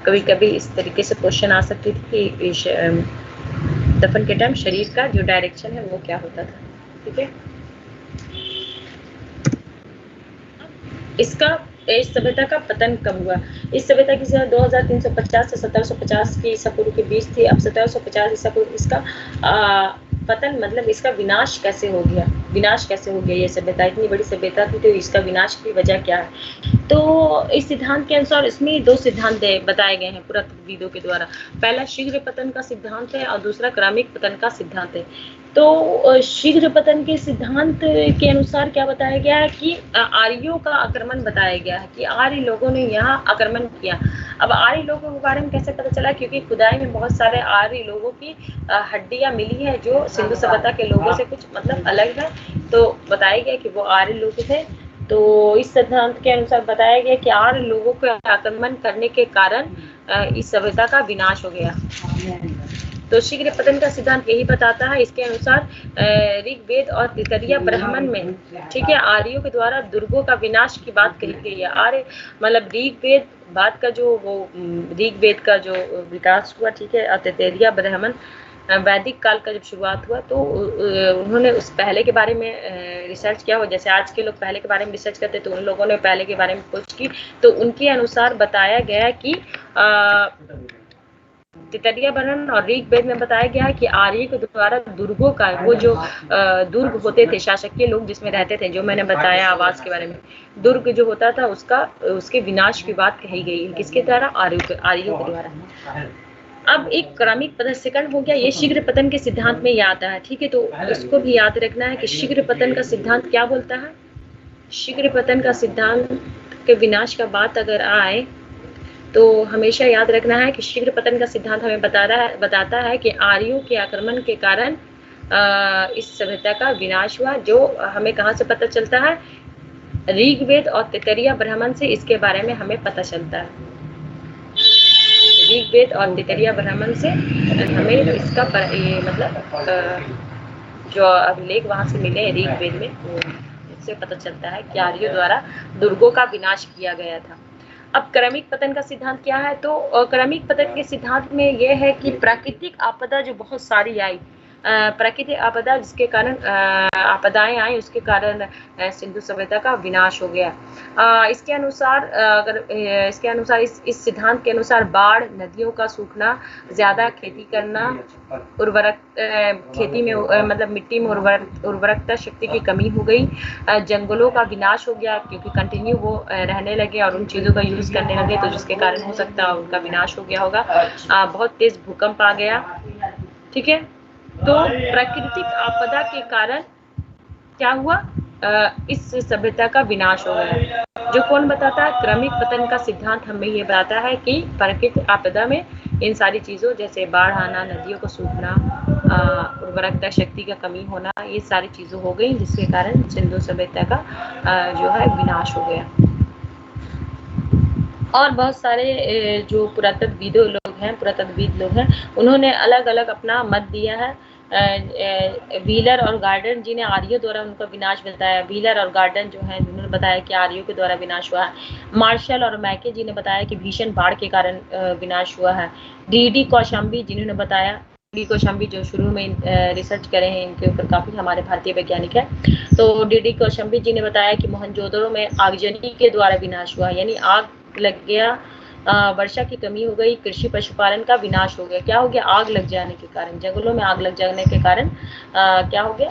कभी कभी इस तरीके से क्वेश्चन आ सकती थी कि दफन के टाइम शरीर का जो डायरेक्शन है वो क्या होता था। ठीक है, इसका इस सभ्यता का पतन कब हुआ। इस सभ्यता की 2350 से 1750 की ईसा पूर्व के बीच थी। अब 1750 ईसा पूर्व इसका पतन मतलब इसका विनाश कैसे हो गया, विनाश कैसे हो गया। ये सभ्यता इतनी बड़ी सभ्यता थी, तो इसका विनाश की वजह क्या है। तो इस सिद्धांत के अनुसार इसमें 2 सिद्धांत बताए गए हैं पुरातत्वविदों के द्वारा। पहला शीघ्र पतन का सिद्धांत है और दूसरा क्रमिक पतन का सिद्धांत है। तो शीघ्र पतन के सिद्धांत के अनुसार क्या बताया गया है कि आर्यों का आक्रमण बताया गया है कि आर्य लोगों ने यहाँ आक्रमण किया। अब आर्य लोगों के बारे में कैसे पता चला, क्योंकि खुदाई में बहुत सारे आर्य लोगों की हड्डियां मिली है जो सिंधु सभ्यता के लोगों से कुछ मतलब अलग है, तो बताया गया कि वो आर्य लोग थे। तो इस सिद्धांत के अनुसार बताया गया कि आर्य लोगों के आक्रमण करने के कारण इस सभ्यता का विनाश हो गया। तो शीघ्र पतन का सिद्धांत यही बताता है। इसके अनुसार ऋग्वेद और तैत्तिरीय ब्राह्मण में, ठीक है, आर्यों के द्वारा दुर्गों का विनाश की बात कही गई है। आर्य मतलब ऋग्वेद बाद का जो वो ऋग्वेद का जो विकास हुआ, ठीक है, और तैत्तिरीय ब्राह्मण वैदिक काल का जब शुरुआत हुआ तो उन्होंने उस पहले के बारे में रिसर्च किया हो। जैसे आज के लोग पहले के बारे में रिसर्च करते, तो उन लोगों ने पहले के बारे में खोज की। तो उनके अनुसार बताया गया कि तैत्तिरीय ब्राह्मण और ऋग्वेद में बताया गया है कि आर्यों के द्वारा दुर्गों का, वो जो दुर्ग होते थे, शासकीय लोग जिसमें रहते थे, जो मैंने बताया आवास के बारे में, दुर्ग जो होता था उसके विनाश की बात कही गई है। किसके द्वारा? आर्यों के द्वारा। अब एक क्रमिक पतन, सेकंड हो गया, ये शीघ्र पतन के सिद्धांत में ये आता है, ठीक है। तो इसको भी याद रखना है कि शीघ्र पतन का सिद्धांत क्या बोलता है। शीघ्र पतन का सिद्धांत के विनाश का बात अगर आए तो हमेशा याद रखना है कि शीघ्र पतन का सिद्धांत हमें बताता है कि आर्यों के आक्रमण के कारण इस सभ्यता का विनाश हुआ। जो हमें कहाँ से पता चलता है? ऋग्वेद और तैत्तिरीय ब्राह्मण से इसके बारे में हमें पता चलता है। ऋग्वेद और तैत्तिरीय ब्राह्मण से हमें इसका ये मतलब जो अभिलेख वहां से मिले ऋग्वेद में, इससे पता चलता है कि आर्यों द्वारा दुर्गों का विनाश किया गया था। अब क्रमिक पतन का सिद्धांत क्या है? तो क्रमिक पतन के सिद्धांत में यह है कि प्राकृतिक आपदा जो बहुत सारी आई, प्राकृतिक आपदा जिसके कारण आपदाएं आई, उसके कारण सिंधु सभ्यता का विनाश हो गया। इसके अनुसार इस सिद्धांत के अनुसार बाढ़, नदियों का सूखना, ज्यादा खेती करना, उर्वरक खेती में मतलब मिट्टी में उर्वरकता शक्ति की कमी हो गई, जंगलों का विनाश हो गया क्योंकि कंटिन्यू वो रहने लगे और उन चीज़ों का यूज़ करने लगे, तो जिसके कारण हो सकता है उनका विनाश हो गया होगा। बहुत तेज भूकंप आ गया, ठीक है। तो प्राकृतिक आपदा के कारण क्या हुआ? इस सभ्यता का विनाश हो गया। जो कौन बताता है? क्रमिक पतन का सिद्धांत हमें ये बताता है कि प्राकृतिक आपदा में इन सारी चीज़ों जैसे बाढ़ आना, नदियों को सूखना, उर्वरकता शक्ति का कमी होना, ये सारी चीज़ें हो गई जिसके कारण सिंधु सभ्यता का जो है विनाश हो गया। और बहुत सारे जो पुरातत्वविद लोग हैं, उन्होंने अलग अलग अपना मत दिया है। व्हीलर और गार्डन जी ने आर्यों द्वारा उनका विनाश बताया। व्हीलर और गार्डन जो है उन्होंने बताया कि आर्यों के द्वारा विनाश हुआ है। मार्शल और मैके जी ने बताया कि भीषण बाढ़ के कारण विनाश हुआ है। डी कौशाम्बी जिन्होंने बताया, डी कौशाम्बी जो शुरू में रिसर्च करे हैं, इनके ऊपर काफ़ी हमारे भारतीय वैज्ञानिक है। तो डी कौशाम्बी जी ने बताया कि मोहनजोदड़ो में आगजनी के द्वारा विनाश हुआ, यानी आग लग गया, वर्षा की कमी हो गई, कृषि पशुपालन का विनाश हो गया। क्या हो गया? आग लग जाने के कारण, जंगलों में आग लग जाने के कारण क्या हो गया?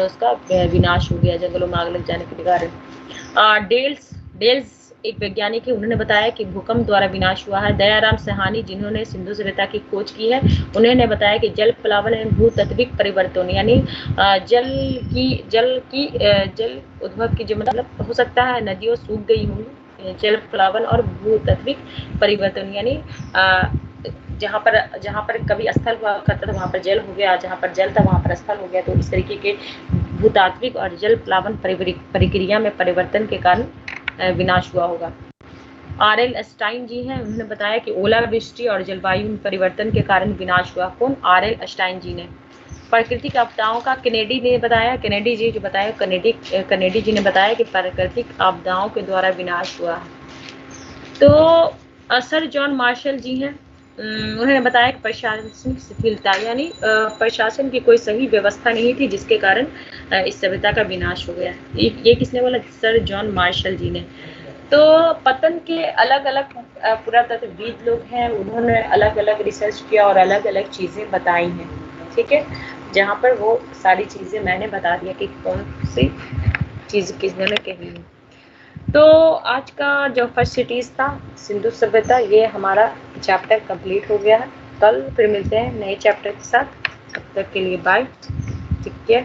उसका विनाश हो गया, जंगलों में आग लग जाने के कारण। डेल्स एक वैज्ञानिक है, उन्होंने बताया कि भूकंप द्वारा विनाश हुआ है। दयाराम साहनी जिन्होंने सिंधु सभ्यता की खोज की है, उन्होंने बताया कि जल प्लावन एवं भूतत्विक परिवर्तन, यानी जल उद्भव की जो मतलब हो सकता है नदियों सूख गई होंगी, जल प्लावन और भूतत्विक परिवर्तन, यानी जहाँ पर कभी स्थल हुआ करता था वहाँ पर जल हो गया, जहाँ पर जल था वहाँ पर स्थल हो गया। तो इस तरीके के भूतात्विक और जल प्लावन प्रक्रिया में परिवर्तन के कारण विनाश हुआ होगा। आर.एल. अस्टाइन जी हैं, उन्होंने बताया कि ओलावृष्टि और जलवायु परिवर्तन के कारण विनाश हुआ। कौन? आर.एल. अस्टाइन जी ने। प्राकृतिक आपदाओं का केनेडी जी जो बताया, केनेडी जी ने बताया कि प्राकृतिक आपदाओं के द्वारा विनाश हुआ है। तो सर जॉन मार्शल जी हैं, उन्होंने बताया कि प्रशासनिक शिथिलता, यानी प्रशासन की कोई सही व्यवस्था नहीं थी जिसके कारण इस सभ्यता का विनाश हो गया। ये किसने बोला? सर जॉन मार्शल जी ने। तो पतन के अलग अलग पुरातत्वविद लोग हैं, उन्होंने अलग अलग रिसर्च किया और अलग अलग चीज़ें बताई हैं, ठीक है। जहाँ पर वो सारी चीज़ें मैंने बता दिया कि कौन सी चीज़ किसने कही है। तो आज का जो फर्स्ट सिटीज़ था सिंधु सभ्यता, ये हमारा चैप्टर कंप्लीट हो गया है। कल फिर मिलते हैं नए चैप्टर के साथ। तब तक के लिए बाय, ठीक है।